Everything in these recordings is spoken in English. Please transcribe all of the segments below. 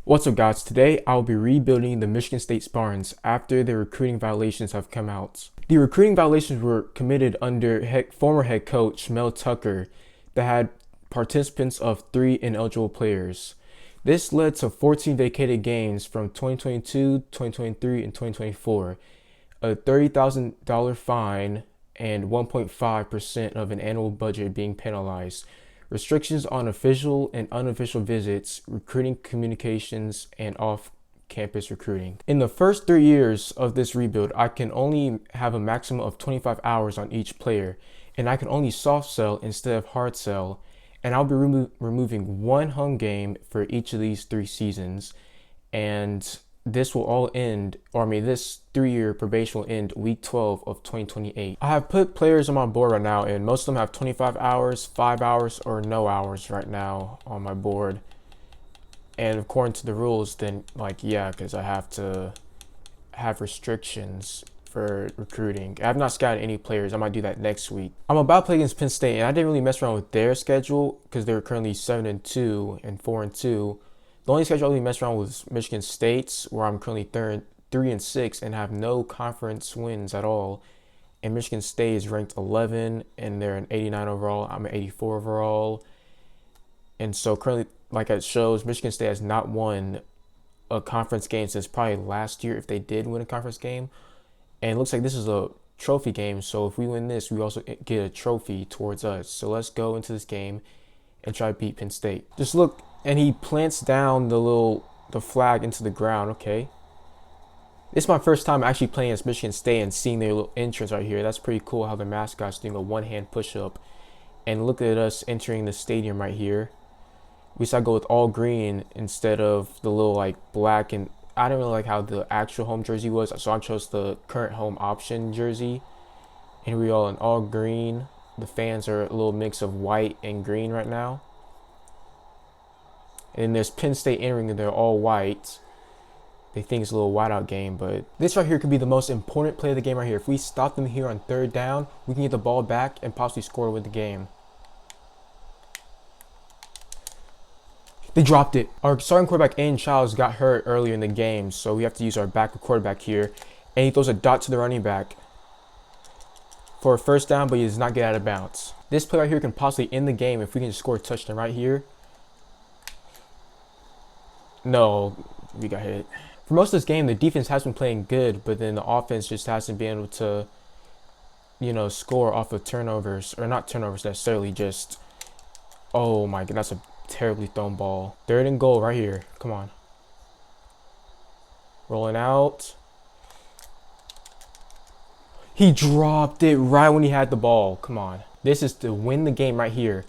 What's up, guys? Today I'll be rebuilding the Michigan State Spartans after the recruiting violations have come out. The recruiting violations were committed under former head coach Mel Tucker that had participants of 3 ineligible players. This led to 14 vacated games from 2022, 2023, and 2024, a $30,000 fine, and 1.5% of an annual budget being penalized. Restrictions on official and unofficial visits, recruiting communications, and off-campus recruiting. In the first 3 years of this rebuild, I can only have a maximum of 25 hours on each player, and I can only soft sell instead of hard sell, and I'll be removing 1 home game for each of these 3 seasons, and this will all end, this 3-year probation will end week 12 of 2028. I have put players on my board right now, and most of them have 25 hours, 5 hours, or no hours right now on my board. And according to the rules, then because I have to have restrictions for recruiting. I have not scouted any players. I might do that next week. I'm about to play against Penn State, and I didn't really mess around with their schedule because they're currently 7-2 and 4-2. The only schedule I really messed around was Michigan State's, where I'm currently 3-6 and have no conference wins at all. And Michigan State is ranked 11 and they're an 89 overall. I'm an 84 overall. And so currently, like it shows, Michigan State has not won a conference game since probably last year, if they did win a conference game. And it looks like this is a trophy game. So if we win this, we also get a trophy towards us. So let's go into this game and try to beat Penn State. Just look. And he plants down the flag into the ground. Okay. This is my first time actually playing as Michigan State and seeing their little entrance right here. That's pretty cool how the mascot's doing a one-hand push-up. And look at us entering the stadium right here. We decided to go with all green instead of the little black, and I didn't really like how the actual home jersey was, so I chose the current home option jersey. And we all in all green. The fans are a little mix of white and green right now. And there's Penn State entering, and they're all white. They think it's a little whiteout game, but this right here could be the most important play of the game right here. If we stop them here on 3rd down, we can get the ball back and possibly score with the game. They dropped it. Our starting quarterback, Aiden Childs, got hurt earlier in the game, so we have to use our backup quarterback here. And he throws a dot to the running back for a 1st down, but he does not get out of bounds. This play right here can possibly end the game if we can just score a touchdown right here. No, we got hit. For most of this game, the defense has been playing good, but then the offense just hasn't been able to, score off of turnovers. Or not turnovers necessarily, just... Oh my god, that's a terribly thrown ball. 3rd and goal right here. Come on. Rolling out. He dropped it right when he had the ball. Come on. This is to win the game right here.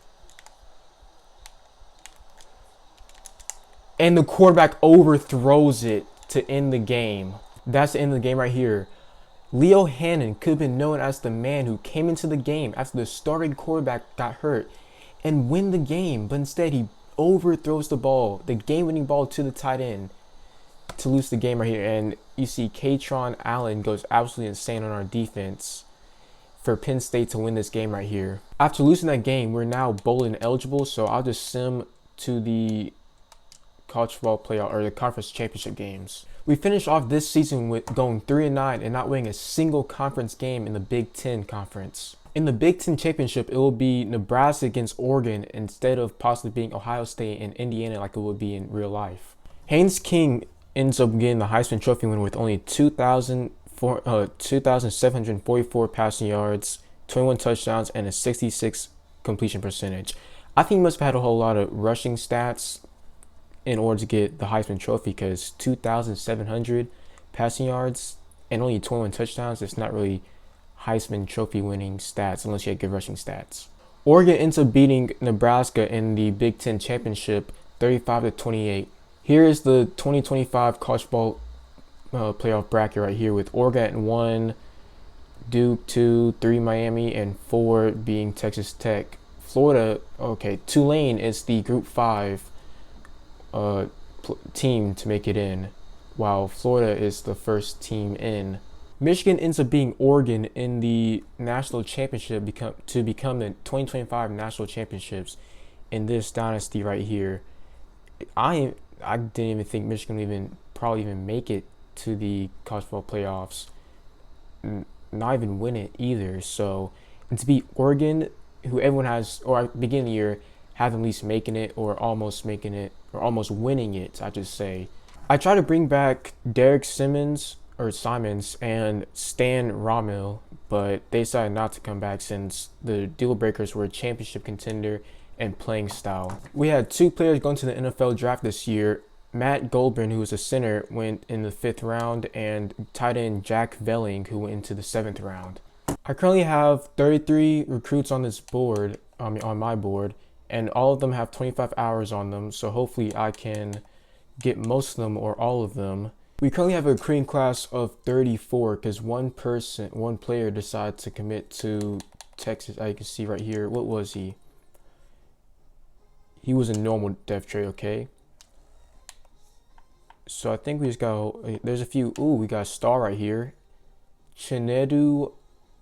And the quarterback overthrows it to end the game. That's the end of the game right here. Leo Hannon could have been known as the man who came into the game after the starting quarterback got hurt and win the game. But instead, he overthrows the ball, the game-winning ball, to the tight end to lose the game right here. And you see Katron Allen goes absolutely insane on our defense for Penn State to win this game right here. After losing that game, we're now bowl ineligible. So I'll just sim to the college football playoff or the conference championship games. We finished off this season with going 3-9 and not winning a single conference game in the Big Ten conference. In the Big Ten championship, it will be Nebraska against Oregon instead of possibly being Ohio State and Indiana like it would be in real life. Haynes King ends up getting the Heisman Trophy winner with only 2,744 passing yards, 21 touchdowns, and a 66 completion percentage. I think he must have had a whole lot of rushing stats in order to get the Heisman Trophy, because 2,700 passing yards and only 21 touchdowns, it's not really Heisman Trophy winning stats unless you had good rushing stats. Oregon ends up beating Nebraska in the Big Ten Championship 35-28. Here is the 2025 college football playoff bracket right here, with Oregon at 1, Duke 2, 3 Miami, and 4 being Texas Tech. Florida, Tulane is the Group 5 team to make it in, while Florida is the first team in. Michigan ends up beating Oregon in the national championship to become the 2025 national championships in this dynasty right here. I didn't even think Michigan would probably even make it to the college football playoffs, not even win it either. So, and to beat Oregon, who everyone has, or at the beginning of the year, have at least making it or almost making it or almost winning it, I just say. I try to bring back Derek Simons and Stan Rommel, but they decided not to come back since the deal breakers were a championship contender and playing style. We had two players going to the NFL draft this year. Matt Goldburn, who was a center, went in the 5th round, and tight end Jack Velling, who went into the 7th round. I currently have 33 recruits on this board, on my board, and all of them have 25 hours on them, so hopefully I can get most of them or all of them. We currently have a recruiting class of 34 because one player decided to commit to Texas. I can see right here. What was he? He was a normal depth trade, okay? So I think we just got, there's a few, we got a star right here. Chinedu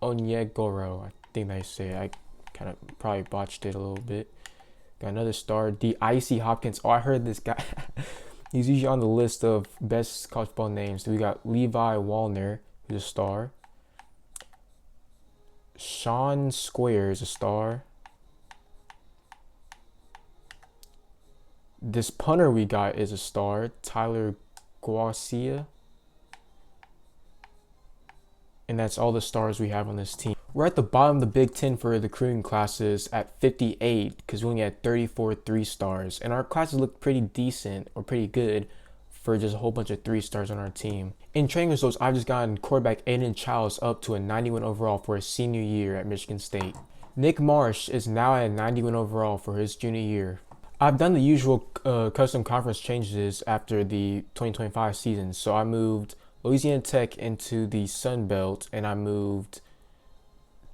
Onyegoro, I think they say. I kind of probably botched it a little bit. Got another star, D.I.C. Hopkins. Oh, I heard this guy. He's usually on the list of best college football names. So we got Levi Wallner, who's a star. Sean Square is a star. This punter we got is a star, Tyler Guacia. And that's all the stars we have on this team. We're at the bottom of the Big Ten for the recruiting classes at 58 because we only had 34 3-stars. And our classes look pretty decent or pretty good for just a whole bunch of 3-stars on our team. In training results, I've just gotten quarterback Aiden Childs up to a 91 overall for his senior year at Michigan State. Nick Marsh is now at a 91 overall for his junior year. I've done the usual custom conference changes after the 2025 season. So I moved Louisiana Tech into the Sun Belt, and I moved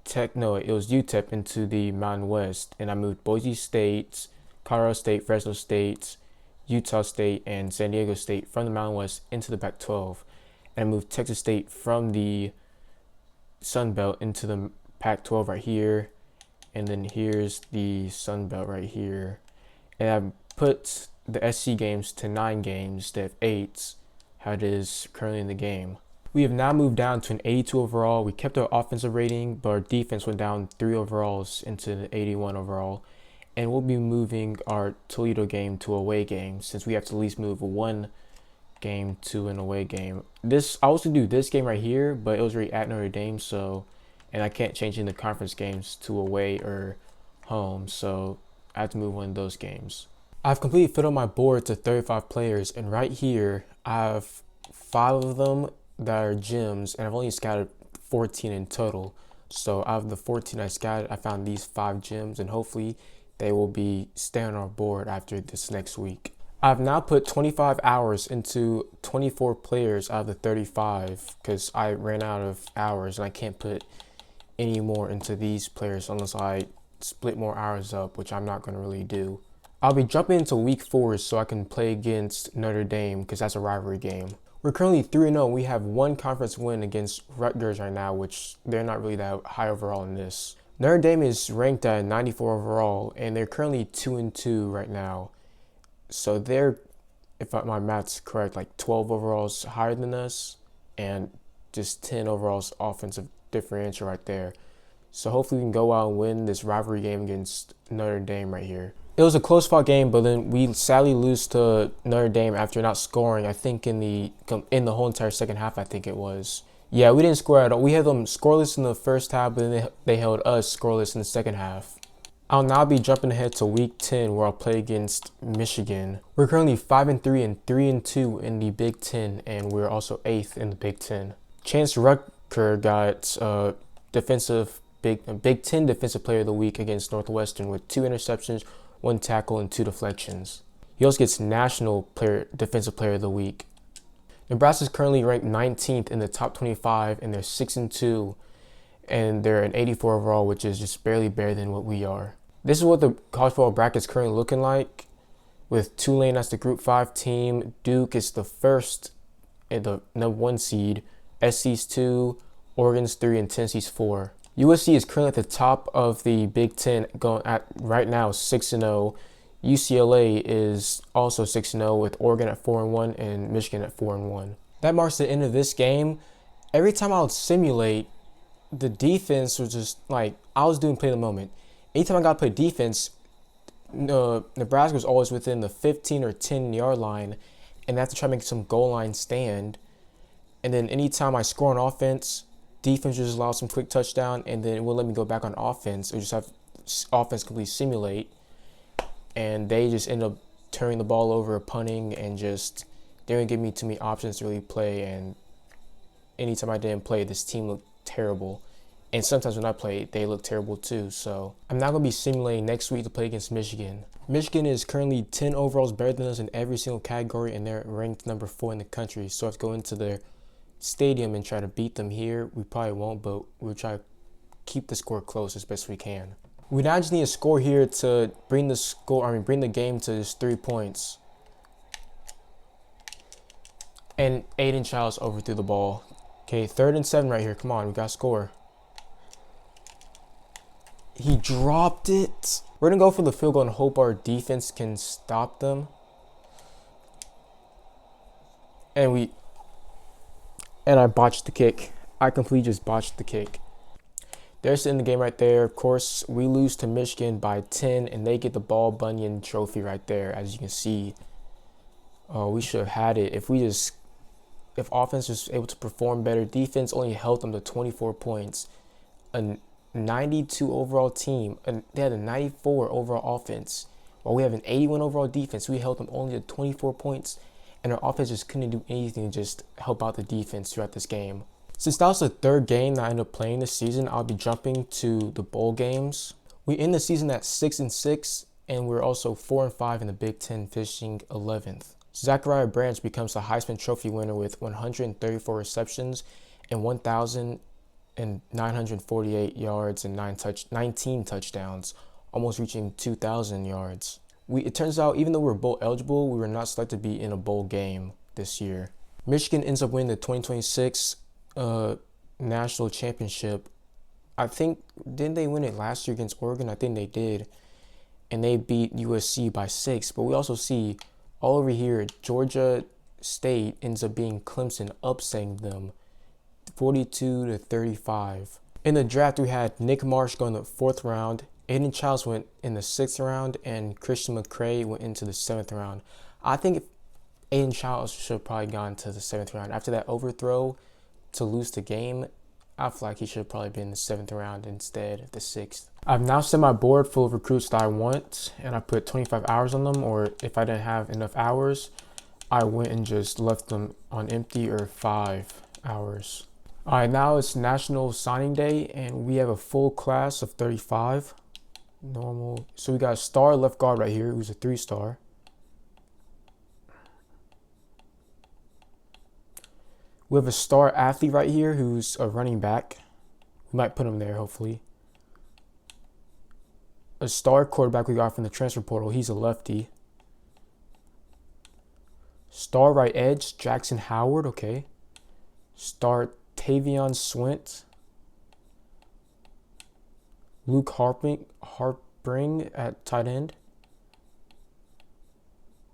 it was UTEP into the Mountain West, and I moved Boise State, Colorado State, Fresno State, Utah State, and San Diego State from the Mountain West into the Pac-12, and I moved Texas State from the Sun Belt into the Pac-12 right here, and then here's the Sun Belt right here. And I've put the SC games to 9 games instead of 8, how it is currently in the game. We have now moved down to an 82 overall. We kept our offensive rating, but our defense went down 3 overalls into the 81 overall. And we'll be moving our Toledo game to away game since we have to at least move 1 game to an away game. I was going to do this game right here, but it was already at Notre Dame, and I can't change in the conference games to away or home, so I have to move one of those games. I've completely filled up my board to 35 players, and right here I have 5 of them that are gyms, and I've only scouted 14 in total. So out of the 14 I scouted, I found these 5 gyms, and hopefully they will be staying on our board after this next week. I've now put 25 hours into 24 players out of the 35 because I ran out of hours and I can't put any more into these players unless I split more hours up, which I'm not going to really do. I'll be jumping into week 4 so I can play against Notre Dame because that's a rivalry game. We're currently 3-0. We have 1 conference win against Rutgers right now, which they're not really that high overall in this. Notre Dame is ranked at 94 overall, and they're currently 2-2 right now. So they're, if my math's correct, like 12 overalls higher than us, and just 10 overalls offensive differential right there. So hopefully we can go out and win this rivalry game against Notre Dame right here. It was a close fought game, but then we sadly lose to Notre Dame after not scoring. I think in the whole entire second half, I think it was. Yeah, we didn't score at all. We had them scoreless in the first half, but then they held us scoreless in the second half. I'll now be jumping ahead to week 10 where I'll play against Michigan. We're currently 5-3 and 3-2 in the Big Ten, and we're also 8th in the Big Ten. Chance Rucker got Big Ten Defensive Player of the Week against Northwestern with 2 interceptions, 1 tackle, and 2 deflections. He also gets National Defensive Player of the Week. Nebraska is currently ranked 19th in the top 25, and they're 6-2, and they're an 84 overall, which is just barely better than what we are. This is what the college football bracket is currently looking like, with Tulane as the Group 5 team. Duke is the first and the number 1 seed. SC's 2, Oregon's 3, and Tennessee's 4. USC is currently at the top of the Big Ten, going at right now 6-0. UCLA is also 6-0 with Oregon at 4-1 and Michigan at 4-1. That marks the end of this game. Every time I would simulate, the defense was just like, I was doing play of the moment. Anytime I got to play defense, Nebraska was always within the 15 or 10 yard line, and I have to try to make some goal line stand. And then anytime I score on offense, defense just allow some quick touchdown, and then it will let me go back on offense. It would just have offense completely simulate, and they just end up turning the ball over, punting, and just they didn't give me too many options to really play. And anytime I didn't play, this team looked terrible. And sometimes when I played, they look terrible too. So I'm not going to be simulating next week to play against Michigan. Michigan is currently 10 overalls better than us in every single category, and they're ranked number 4 in the country. So I have to go into their stadium and try to beat them here. We probably won't, but we'll try to keep the score close as best we can. We now just need a score here to bring the game to just 3 points. And Aiden Childs overthrew the ball. Okay, 3rd and 7 right here. Come on, we got to score. He dropped it. We're going to go for the field goal and hope our defense can stop them. And I botched the kick. I completely just botched the kick. There's the end of the game right there. Of course, we lose to Michigan by 10, and they get the Ball Bunyan trophy right there, as you can see. We should have had it. If offense was able to perform better, defense only held them to 24 points. A 92 overall team, and they had a 94 overall offense. While we have an 81 overall defense, we held them only to 24 points, and our offense just couldn't do anything to just help out the defense throughout this game. Since that was the 3rd game that I ended up playing this season, I'll be jumping to the bowl games. We end the season at 6-6, and we're also 4-5 in the Big Ten, finishing 11th. Zachariah Branch becomes the Heisman Trophy winner with 134 receptions and 1,948 yards and 19 touchdowns, almost reaching 2,000 yards. It turns out, even though we're bowl eligible, we were not selected to be in a bowl game this year. Michigan ends up winning the 2026 national championship. I think, didn't they win it last year against Oregon? I think they did. And they beat USC by 6. But we also see all over here, Georgia State ends up being Clemson, upsetting them 42-35. In the draft, we had Nick Marsh going in the 4th round. Aiden Childs went in the 6th round, and Christian McCray went into the 7th round. I think Aiden Childs should have probably gone to the 7th round. After that overthrow to lose the game, I feel like he should have probably been in the 7th round instead of the 6th. I've now set my board full of recruits that I want, and I put 25 hours on them, or if I didn't have enough hours, I went and just left them on empty, or 5 hours. All right, now it's National Signing Day, and we have a full class of 35. Normal. So we got a star left guard right here, who's a 3-star. We have a star athlete right here, who's a running back. We might put him there, hopefully. A star quarterback we got from the transfer portal. He's a lefty. Star right edge, Jackson Howard. Okay. Star Tavion Swint. Luke Harpring at tight end.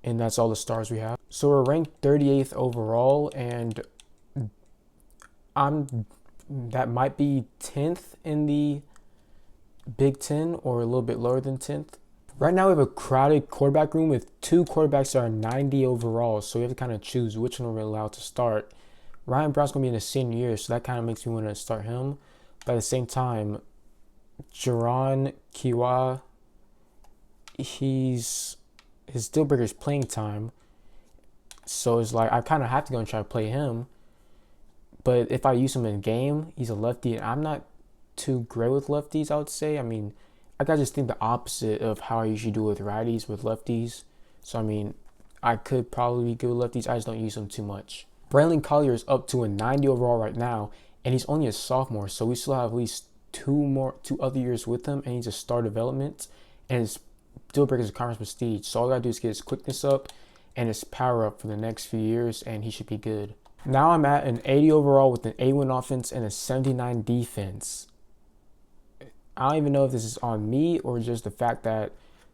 And that's all the stars we have. So we're ranked 38th overall, and that might be 10th in the Big Ten, or a little bit lower than 10th. Right now we have a crowded quarterback room with 2 quarterbacks that are 90 overall, so we have to kind of choose which one we're allowed to start. Ryan Brown's going to be in his senior year, so that kind of makes me want to start him. But at the same time, Jaron Kiwa, his deal breaker is playing time. So it's like I kind of have to go and try to play him. But if I use him in game, he's a lefty, and I'm not too great with lefties, I would say. I mean, I gotta just think the opposite of how I usually do with righties with lefties. So, I mean, I could probably be good with lefties. I just don't use them too much. Braylon Collier is up to a 90 overall right now, and he's only a sophomore, so we still have at least 2 other years with him, and he's a star development, and his deal breaker is a conference prestige. So all I gotta do is get his quickness up and his power up for the next few years, and he should be good. Now I'm at an 80 overall with an 81 offense and a 79 defense. I don't even know if this is on me or just the fact that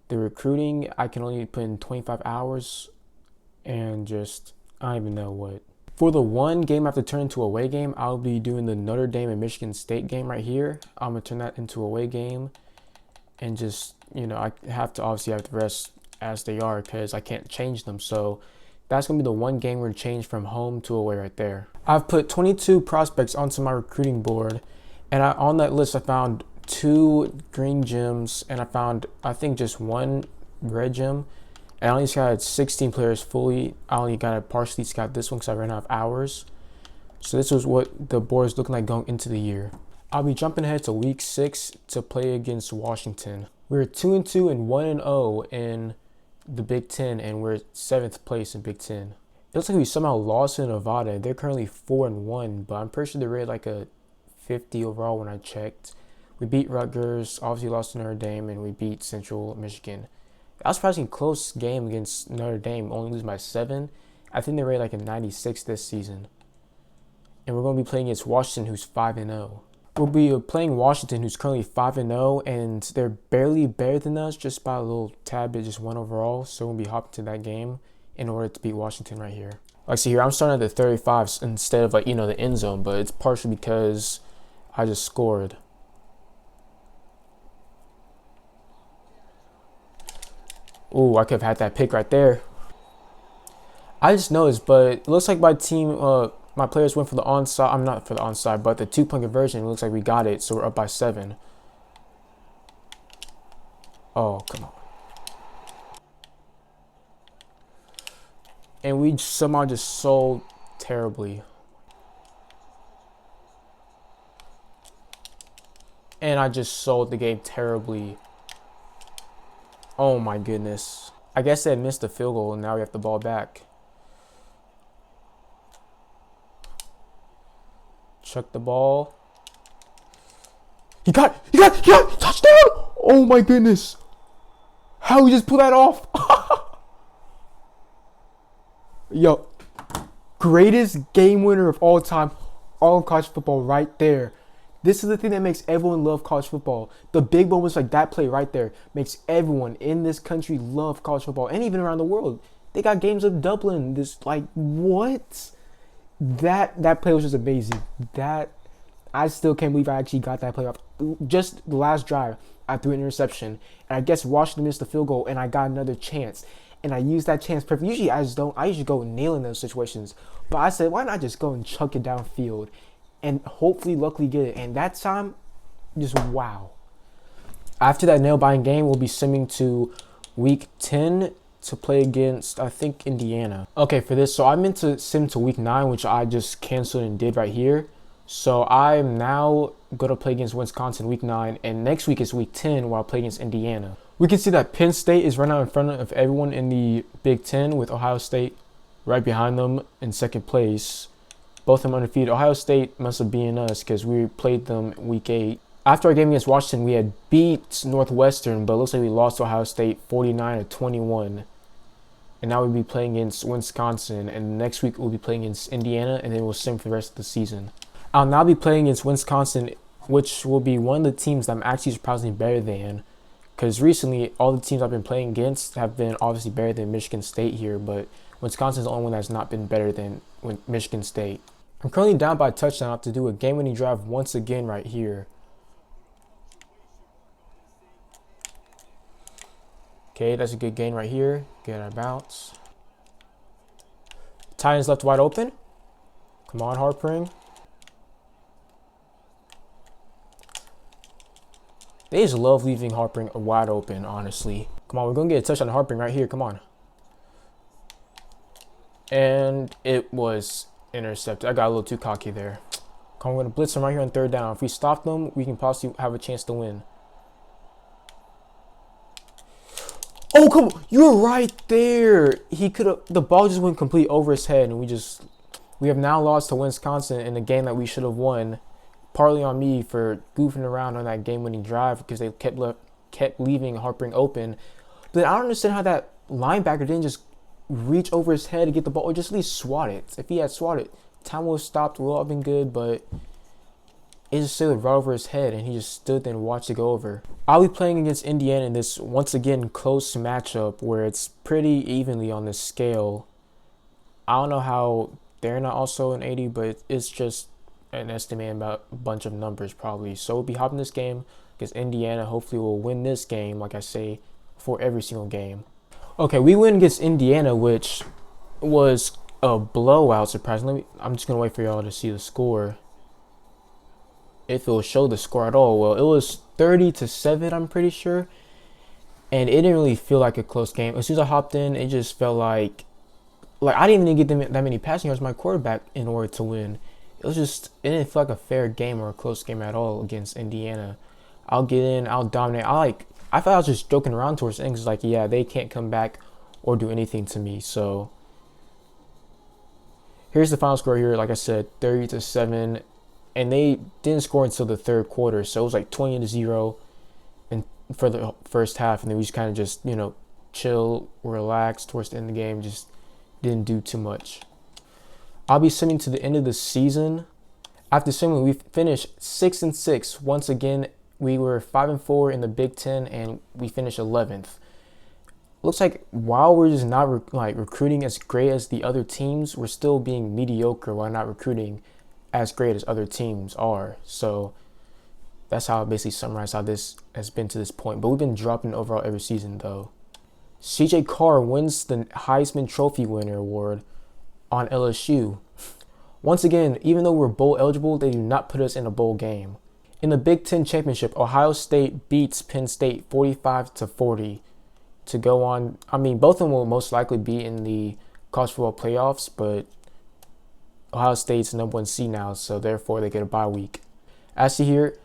The recruiting, I can only put in 25 hours and just, I don't even know what. For the one game I have to turn into a away game, I'll be doing the Notre Dame and Michigan State game right here. I'm going to turn that into a away game and just, I have to obviously have the rest as they are because I can't change them. So that's going to be the one game we're going to change from home to away right there. I've put 22 prospects onto my recruiting board, and on that list I found 2 green gems, and I found, I think, just 1 red gem. And I only scouted 16 players fully. I only got to partially scout this one because I ran out of hours. So this was what the board is looking like going into the year. I'll be jumping ahead to week 6 to play against Washington. We're 2-2 and 1-0 in the Big Ten, and we're 7th place in Big Ten. It looks like we somehow lost to Nevada. They're currently 4-1, but I'm pretty sure they rated like a 50 overall when I checked. We beat Rutgers, obviously lost to Notre Dame, and we beat Central Michigan. That was surprisingly close game against Notre Dame, only losing by 7. I think they rated like a 96 this season. And we're going to be playing against Washington, who's 5-0. We'll be playing Washington, who's currently 5-0, and they're barely better than us, just by a little tad bit, just 1 overall. So we'll be hopping to that game in order to beat Washington right here. Like, see here, I'm starting at the 35 instead of the end zone, but it's partially because I just scored. Ooh, I could have had that pick right there. I just noticed, but it looks like my team, my players went for the onside. I'm not for the onside, but the 2-point conversion. It looks like we got it, so we're up by 7. Oh, come on. And we somehow just sold terribly. And I just sold the game terribly. Oh my goodness. I guess they had missed the field goal and now we have the ball back. Chuck the ball. He got it! Touchdown! Oh my goodness. How we just pull that off? Yo, greatest game winner of all time, all of college football right there. This is the thing that makes everyone love college football. The big moments like that play right there makes everyone in this country love college football, and even around the world. They got games of Dublin. This, like, what? That play was just amazing. I still can't believe I actually got that play off. Just the last drive, I threw an interception, and I guess Washington missed the field goal, and I got another chance. And I used that chance perfectly. Usually I usually go nailing those situations. But I said, why not just go and chuck it downfield and hopefully luckily get it. And that time, just wow. After that nail-biting game, we'll be simming to week 10 to play against, I think, Indiana. Okay, for this, so I meant to sim to week 9, which I just canceled and did right here. So I'm now going to play against Wisconsin week 9, and next week is week 10 where I'll play against Indiana. We can see that Penn State is right now in front of everyone in the Big Ten, with Ohio State right behind them in second place. Both of them undefeated. Ohio State must have beaten us because we played them week 8. After our game against Washington, we had beat Northwestern, but it looks like we lost to Ohio State 49-21. And now we'll be playing against Wisconsin, and next week we'll be playing against Indiana, and then we'll sim for the rest of the season. I'll now be playing against Wisconsin, which will be one of the teams that I'm actually surprisingly better than. Because recently, all the teams I've been playing against have been obviously better than Michigan State here, but Wisconsin's the only one that's not been better than Michigan State. I'm currently down by a touchdown. I have to do a game-winning drive once again right here. Okay, that's a good gain right here. Get our bounce. Titans left wide open. Come on, Harpering. They just love leaving Harpering wide open, honestly. Come on, we're going to get a touchdown on Harpering right here. Come on. And it was intercepted. I got a little too cocky there. Come on, we're going to blitz them right here on 3rd down. If we stop them, we can possibly have a chance to win. Oh, come on. You're right there. He could have. The ball just went complete over his head, and we have now lost to Wisconsin in a game that we should have won. Partly on me for goofing around on that game-winning drive because they kept leaving Harpering open. But I don't understand how that linebacker didn't just reach over his head to get the ball or just at least swat it. If he had swatted, time would have stopped. Would have been good, but it just sailed right over his head, and he just stood there and watched it go over. I'll be playing against Indiana in this once again close matchup where it's pretty evenly on the scale. I don't know how they're not also an 80, but it's just an estimate about a bunch of numbers probably. So we'll be hopping this game against Indiana. Hopefully we'll win this game, like I say, for every single game. Okay, we win against Indiana, which was a blowout, surprisingly. I'm just going to wait for y'all to see the score. If it will show the score at all. Well, it was 30-7, I'm pretty sure. And it didn't really feel like a close game. As soon as I hopped in, it just felt like I didn't even get that many passing yards my quarterback in order to win. It didn't feel like a fair game or a close game at all against Indiana. I'll get in, I'll dominate. I thought I was just joking around towards things like, yeah, they can't come back or do anything to me. So here's the final score here. Like I said, 30-7, and they didn't score until the third quarter. So it was like 20-0 and for the first half, and then we just kind of just, chill, relax towards the end of the game, just didn't do too much. I'll be simming to the end of the season. After simming, we finished 6-6. Once again, we were 5-4 in the Big Ten, and we finished 11th. Looks like while we're just not recruiting as great as the other teams, we're still being mediocre while not recruiting as great as other teams are. So that's how I basically summarize how this has been to this point. But we've been dropping overall every season, though. CJ Carr wins the Heisman Trophy winner award on LSU. Once again, even though we're bowl eligible, they do not put us in a bowl game. In the Big Ten Championship, Ohio State beats Penn State 45-40 to go on. I mean, both of them will most likely be in the college football playoffs, but Ohio State's number 1 seed now, so therefore they get a bye week. As you hear,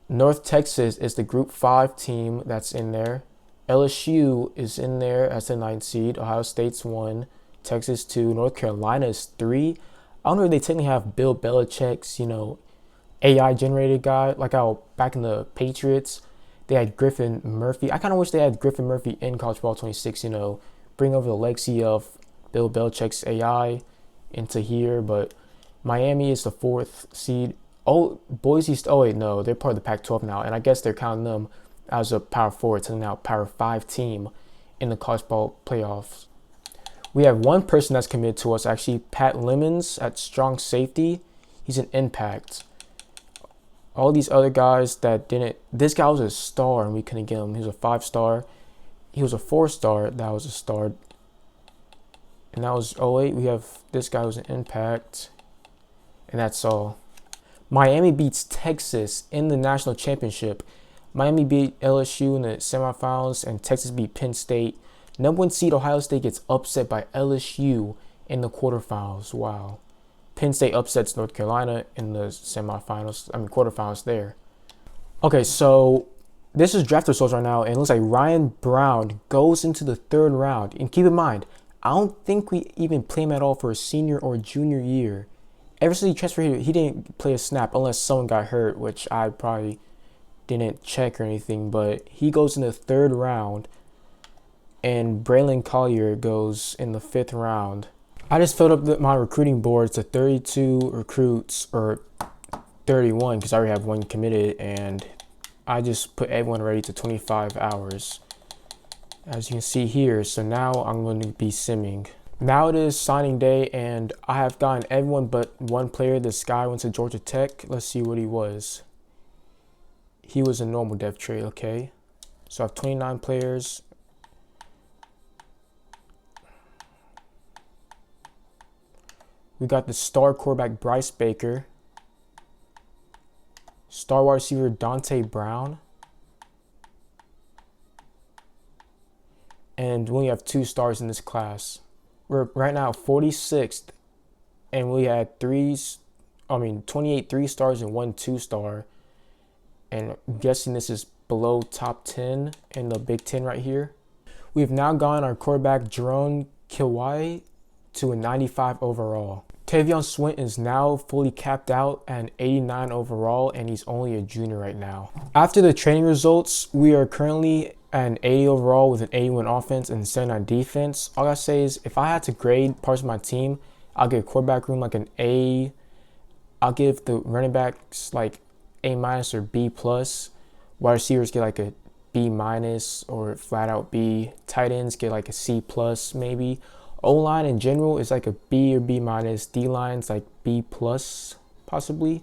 North Texas is the Group 5 team that's in there. LSU is in there as the 9th seed. Ohio State's 1, Texas 2, North Carolina is 3. I don't know if they technically have Bill Belichick's, AI generated guy, like how back in the Patriots, they had Griffin Murphy. I kind of wish they had Griffin Murphy in College Football 26, bring over the legacy of Bill Belichick's AI into here. But Miami is the 4th seed. Oh, Boise, wait, no, they're part of the Pac-12 now, and I guess they're counting them as a Power 4 to now Power 5 team in the college ball playoffs. We have one person that's committed to us, actually, Pat Lemons at strong safety. He's an impact. All these other guys that didn't, this guy was a star and we couldn't get him. He was a 5-star. He was a 4-star. That was a star. And that was, oh wait, we have this guy who's an impact. And that's all. Miami beats Texas in the national championship. Miami beat LSU in the semifinals, and Texas beat Penn State. Number 1 seed Ohio State gets upset by LSU in the quarterfinals. Wow. Penn State upsets North Carolina in the quarterfinals there. Okay, so this is draft results right now, and it looks like Ryan Brown goes into the 3rd round. And keep in mind, I don't think we even play him at all for a senior or junior year. Ever since he transferred here, he didn't play a snap unless someone got hurt, which I probably didn't check or anything. But he goes in the 3rd round, and Braylon Collier goes in the 5th round. I just filled up my recruiting board to 32 recruits, or 31, because I already have 1 committed, and I just put everyone ready to 25 hours, as you can see here. So now I'm going to be simming. Now it is signing day, and I have gotten everyone but 1 player. This guy went to Georgia Tech. Let's see what he was. He was a normal dev trade, okay. So I have 29 players. We got the star quarterback Bryce Baker. Star wide receiver Dante Brown. And we only have 2 stars in this class. We're right now 46th, and we had 28 3-stars and 1 2-star. And I'm guessing this is below top 10 in the Big Ten right here. We've now gotten our quarterback Jerome Kiwai to a 95 overall. Tavion Swint is now fully capped out at an 89 overall, and he's only a junior right now. After the training results, we are currently at an 80 overall with an 81 offense and 79 defense. All I say is, if I had to grade parts of my team, I'll give quarterback room like an A. I'll give the running backs like A minus or B plus. Wide receivers get like a B minus or flat out B. Tight ends get like a C plus maybe. O line in general is like a B or B minus. D line's like B plus possibly.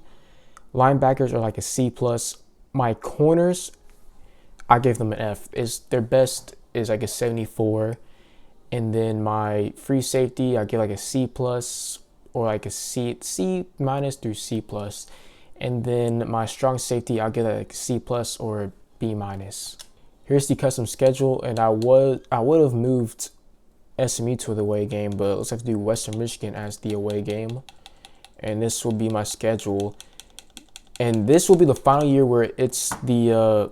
Linebackers are like a C plus. My corners, I gave them an F. Is their best is like a 74, and then my free safety I give like a C plus or like a C minus through C plus, and then my strong safety I'll give like a C plus or a B minus. Here's the custom schedule, and I would have moved SMU to the away game, but let's have to do Western Michigan as the away game, and this will be my schedule. And this will be the final year where it's the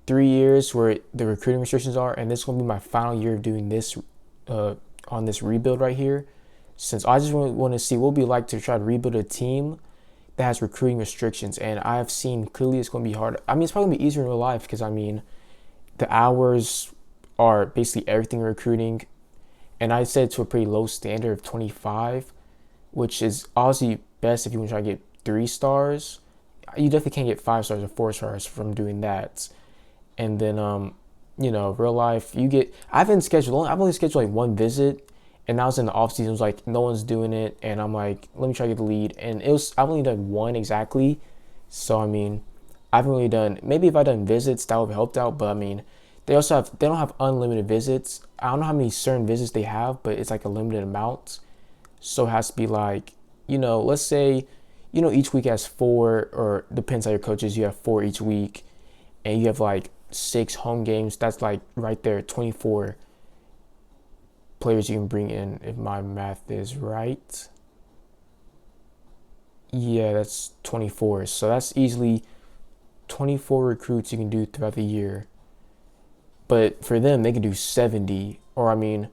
3 years where the recruiting restrictions are, and this will be my final year of doing this on this rebuild right here. Since I just want to see what it would be like to try to rebuild a team that has recruiting restrictions, and I have seen clearly it's going to be hard. I mean, it's probably going to be easier in real life because, I mean, the hours are basically everything recruiting, and I set it to a pretty low standard of 25, which is obviously best if you want to try to get 3 stars. You definitely can't get 5 stars or 4 stars from doing that. And then, you know, real life, I've only scheduled like 1 visit, and I was in the off season. It was like no one's doing it, and I'm like, let me try to get the lead. And I've only done 1 exactly. So I mean, I haven't really done. Maybe if I done visits, that would have helped out. But I mean, they don't have unlimited visits. I don't know how many certain visits they have, but it's like a limited amount. So it has to be like, you know, let's say, you know, each week has 4, or depends on your coaches, you have 4 each week, and you have like 6 home games. That's like right there, 24 players you can bring in, if my math is right. Yeah, that's 24. So that's easily 24 recruits you can do throughout the year. But for them, they can do 70, or I mean,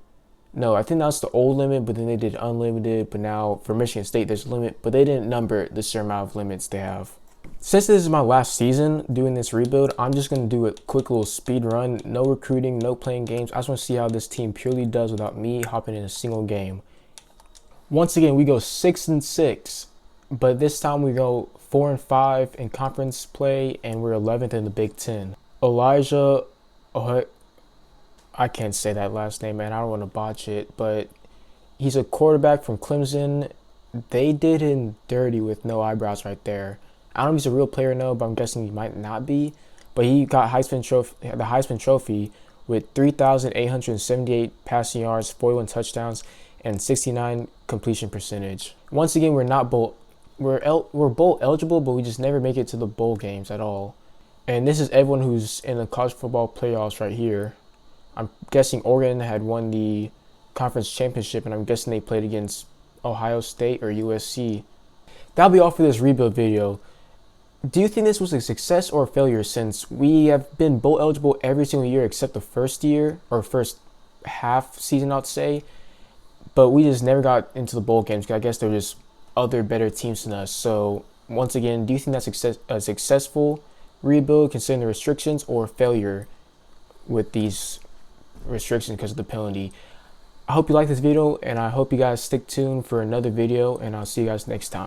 no, I think that's the old limit, but then they did unlimited. But now for Michigan State, there's a limit, but they didn't number the certain amount of limits they have. Since this is my last season doing this rebuild, I'm just going to do a quick little speed run. No recruiting, no playing games. I just want to see how this team purely does without me hopping in a single game. Once again, we go 6-6, but this time we go 4-5 in conference play, and we're 11th in the Big Ten. Elijah, I can't say that last name, man. I don't want to botch it, but he's a quarterback from Clemson. They did him dirty with no eyebrows right there. I don't know if he's a real player, no, but I'm guessing he might not be. But he got the Heisman Trophy with 3,878 passing yards, 41 touchdowns, and 69 completion percentage. Once again, we're bowl eligible, but we just never make it to the bowl games at all. And this is everyone who's in the college football playoffs right here. I'm guessing Oregon had won the conference championship, and I'm guessing they played against Ohio State or USC. That'll be all for this rebuild video. Do you think this was a success or a failure, since we have been bowl eligible every single year except the first year, or first half season, I'd say, but we just never got into the bowl games because I guess there were just other better teams than us. So once again, do you think that's a successful rebuild considering the restrictions, or failure with these restrictions because of the penalty? I hope you like this video, and I hope you guys stick tuned for another video, and I'll see you guys next time.